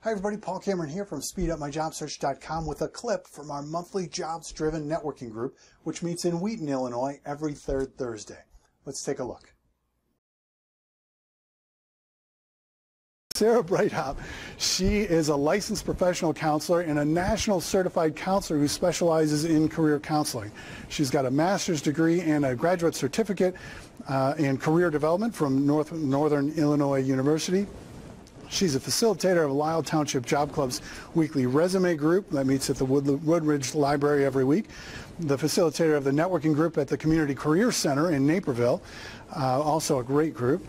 Hi everybody, Paul Cameron here from SpeedUpMyJobSearch.com with a clip from our monthly jobs-driven networking group, which meets in Wheaton, Illinois every third Thursday. Let's take a look. Sarah Breithaupt, she is a licensed professional counselor and a national certified counselor who specializes in career counseling. She's got a master's degree and a graduate certificate in career development from Northern Illinois University. She's a facilitator of Lisle Township Job Club's weekly resume group that meets at the Woodridge Library every week. The facilitator of the networking group at the Community Career Center in Naperville, also a great group.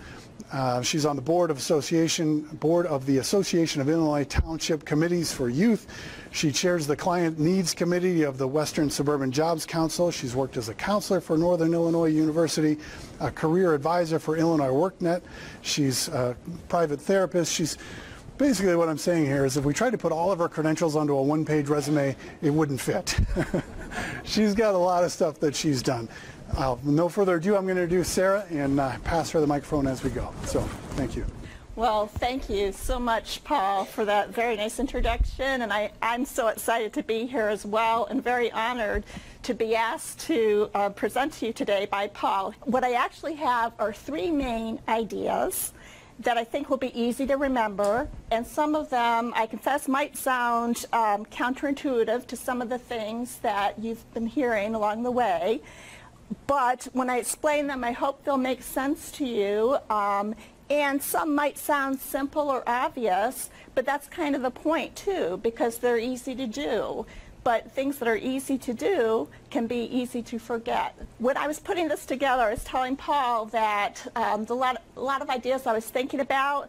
She's on the board of the Association of Illinois Township Committees for Youth. She chairs the Client Needs Committee of the Western Suburban Jobs Council. She's worked as a counselor for Northern Illinois University, a career advisor for Illinois WorkNet. She's a private therapist. She's basically, what I'm saying here is if we tried to put all of her credentials onto a one-page resume, it wouldn't fit. She's got a lot of stuff that she's done. No further ado, I'm going to introduce Sarah and pass her the microphone as we go. So, thank you. Well, thank you so much, Paul, for that very nice introduction. And I'm so excited to be here as well and very honored to be asked to present to you today by Paul. What I actually have are three main ideas that I think will be easy to remember, and some of them, I confess, might sound counterintuitive to some of the things that you've been hearing along the way. But when I explain them, I hope they'll make sense to you. And some might sound simple or obvious, but that's kind of the point too, because they're easy to do. But things that are easy to do can be easy to forget. When I was putting this together, I was telling Paul that a lot of ideas I was thinking about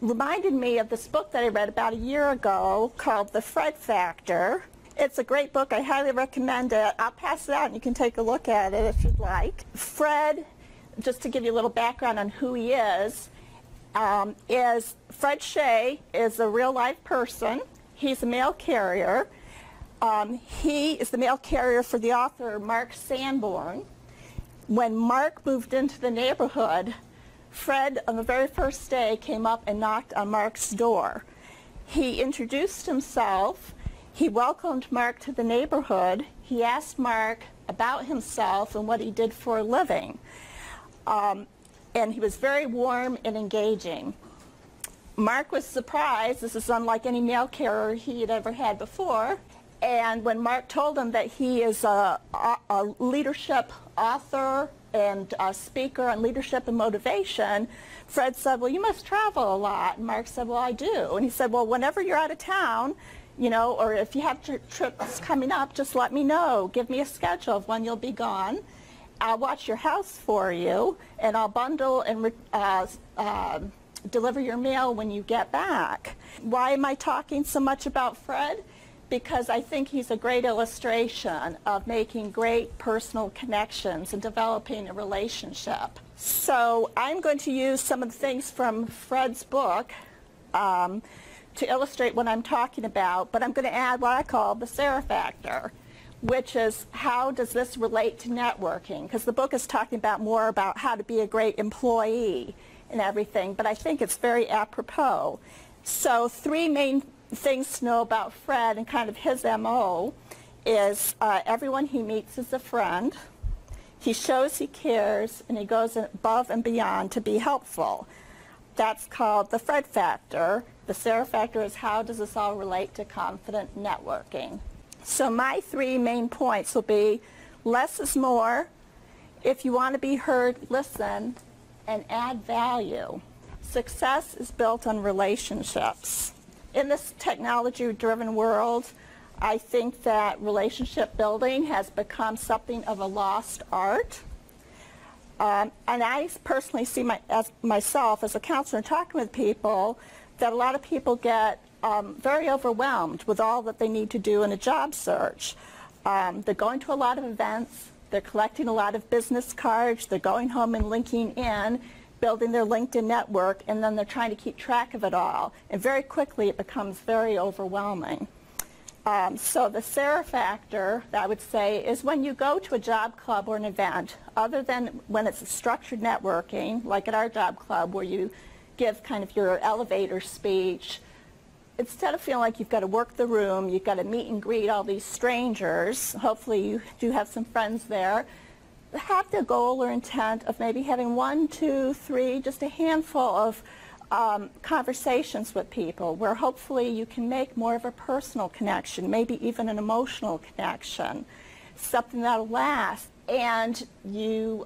reminded me of this book that I read about a year ago called The Fred Factor. It's a great book. I highly recommend it. I'll pass it out and you can take a look at it if you'd like. Fred, just to give you a little background on who he is Fred Shea is a real life person. He's a mail carrier. He is the mail carrier for the author Mark Sanborn. When Mark moved into the neighborhood, Fred on the very first day came up and knocked on Mark's door. He introduced himself. He welcomed Mark to the neighborhood. He asked Mark about himself and what he did for a living. And he was very warm and engaging. Mark was surprised. This is unlike any mail carrier he had ever had before. And when Mark told him that he is a leadership author and a speaker on leadership and motivation, Fred said, well, you must travel a lot. And Mark said, well, I do. And he said, well, whenever you're out of town, you know, or if you have trips coming up, just let me know. Give me a schedule of when you'll be gone. I'll watch your house for you, and I'll bundle and deliver your mail when you get back. Why am I talking so much about Fred? Because I think he's a great illustration of making great personal connections and developing a relationship. So I'm going to use some of the things from Fred's book to illustrate what I'm talking about, but I'm going to add what I call the Sarah factor, which is how does this relate to networking? Because the book is talking about more about how to be a great employee and everything, but I think it's very apropos. So three main things to know about Fred and kind of his MO is everyone he meets is a friend. He shows he cares, and he goes above and beyond to be helpful. That's called the Fred factor. The Sarah factor is how does this all relate to confident networking? So my three main points will be less is more. If you want to be heard, listen and add value. Success is built on relationships. In this technology-driven world, I think that relationship building has become something of a lost art. And I personally see myself as a counselor talking with people that a lot of people get very overwhelmed with all that they need to do in a job search. They're going to a lot of events, they're collecting a lot of business cards, they're going home and linking in, building their LinkedIn network, and then they're trying to keep track of it all. And very quickly it becomes very overwhelming. So the Sarah factor, I would say, is when you go to a job club or an event, other than when it's structured networking, like at our job club where you give kind of your elevator speech, instead of feeling like you've got to work the room, you've got to meet and greet all these strangers, hopefully you do have some friends there, have the goal or intent of maybe having 1, 2, 3, just a handful of conversations with people where hopefully you can make more of a personal connection, maybe even an emotional connection, something that'll last. And you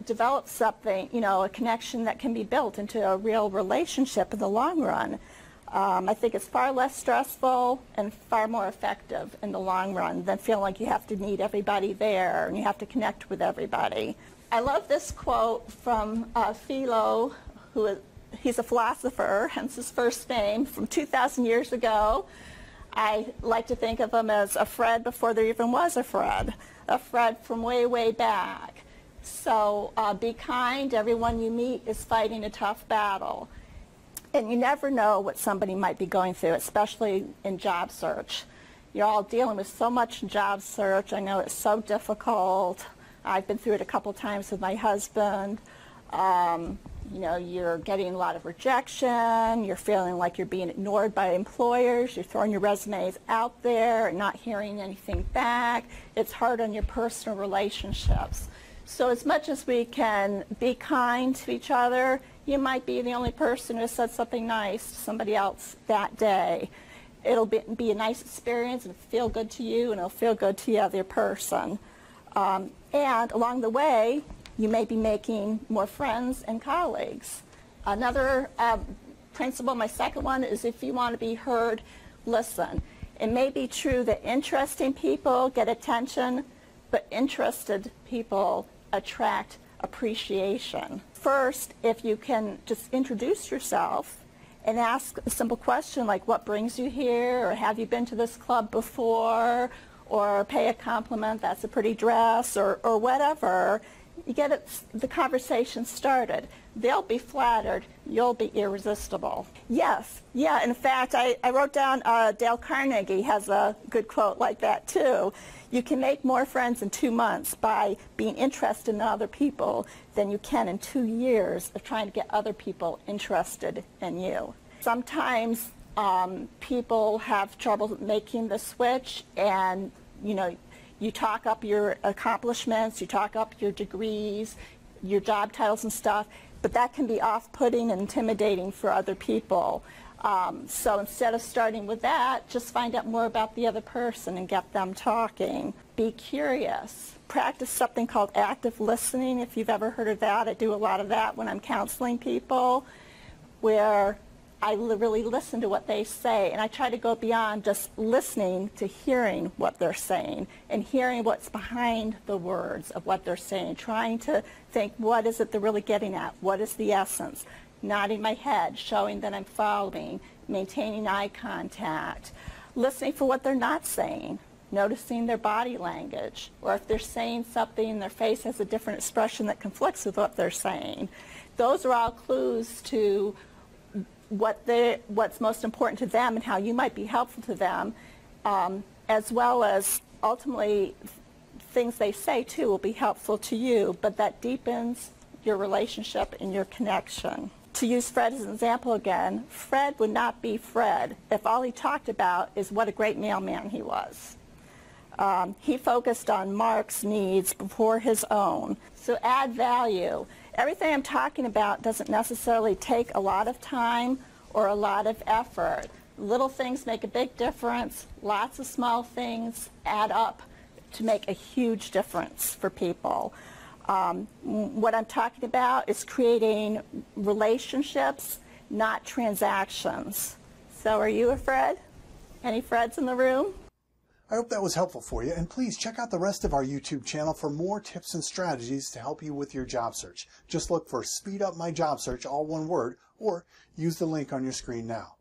develop something, you know, a connection that can be built into a real relationship in the long run. I think it's far less stressful and far more effective in the long run than feeling like you have to meet everybody there and you have to connect with everybody. I love this quote from Philo, he's a philosopher, hence his first name, from 2,000 years ago. I like to think of him as a Fred before there even was a Fred from way, way back. So be kind. Everyone you meet is fighting a tough battle. And you never know what somebody might be going through, especially in job search. You're all dealing with so much in job search. I know it's so difficult. I've been through it a couple times with my husband. You know, you're getting a lot of rejection. You're feeling like you're being ignored by employers. You're throwing your resumes out there and not hearing anything back. It's hard on your personal relationships. So as much as we can be kind to each other, you might be the only person who said something nice to somebody else that day. It'll be a nice experience and feel good to you, and it'll feel good to the other person. And along the way, you may be making more friends and colleagues. Another principle, my second one, is if you want to be heard, listen. It may be true that interesting people get attention, but interested people attract appreciation. First, if you can just introduce yourself and ask a simple question like, what brings you here, or have you been to this club before, or pay a compliment, that's a pretty dress, or whatever, you get the conversation started. They'll be flattered. You'll be irresistible. Yes. Yeah, in fact, I wrote down Dale Carnegie has a good quote like that, too. You can make more friends in 2 months by being interested in other people than you can in 2 years of trying to get other people interested in you. Sometimes people have trouble making the switch, and, you know, you talk up your accomplishments, you talk up your degrees, your job titles and stuff, but that can be off-putting and intimidating for other people. So instead of starting with that, just find out more about the other person and get them talking. Be curious. Practice something called active listening, if you've ever heard of that. I do a lot of that when I'm counseling people, where I really listen to what they say, and I try to go beyond just listening to hearing what they're saying and hearing what's behind the words of what they're saying, trying to think, what is it they're really getting at? What is the essence? Nodding my head, showing that I'm following, maintaining eye contact, listening for what they're not saying, noticing their body language, or if they're saying something, their face has a different expression that conflicts with what they're saying. Those are all clues to what's most important to them and how you might be helpful to them, as well as ultimately things they say too will be helpful to you, but that deepens your relationship and your connection. To use Fred as an example again, Fred would not be Fred if all he talked about is what a great mailman he was. He focused on Mark's needs before his own. So add value. Everything I'm talking about doesn't necessarily take a lot of time or a lot of effort. Little things make a big difference. Lots of small things add up to make a huge difference for people. What I'm talking about is creating relationships, not transactions. So are you a Fred? Any Freds in the room? I hope that was helpful for you, and please check out the rest of our YouTube channel for more tips and strategies to help you with your job search. Just look for Speed Up My Job Search, all one word, or use the link on your screen now.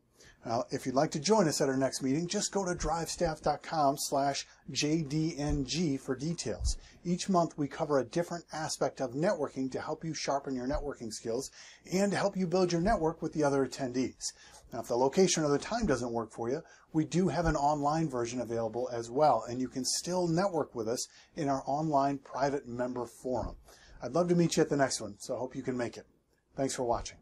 Now, if you'd like to join us at our next meeting, just go to drivestaff.com/JDNG for details. Each month we cover a different aspect of networking to help you sharpen your networking skills and to help you build your network with the other attendees. Now, if the location or the time doesn't work for you, we do have an online version available as well, and you can still network with us in our online private member forum. I'd love to meet you at the next one, so I hope you can make it. Thanks for watching.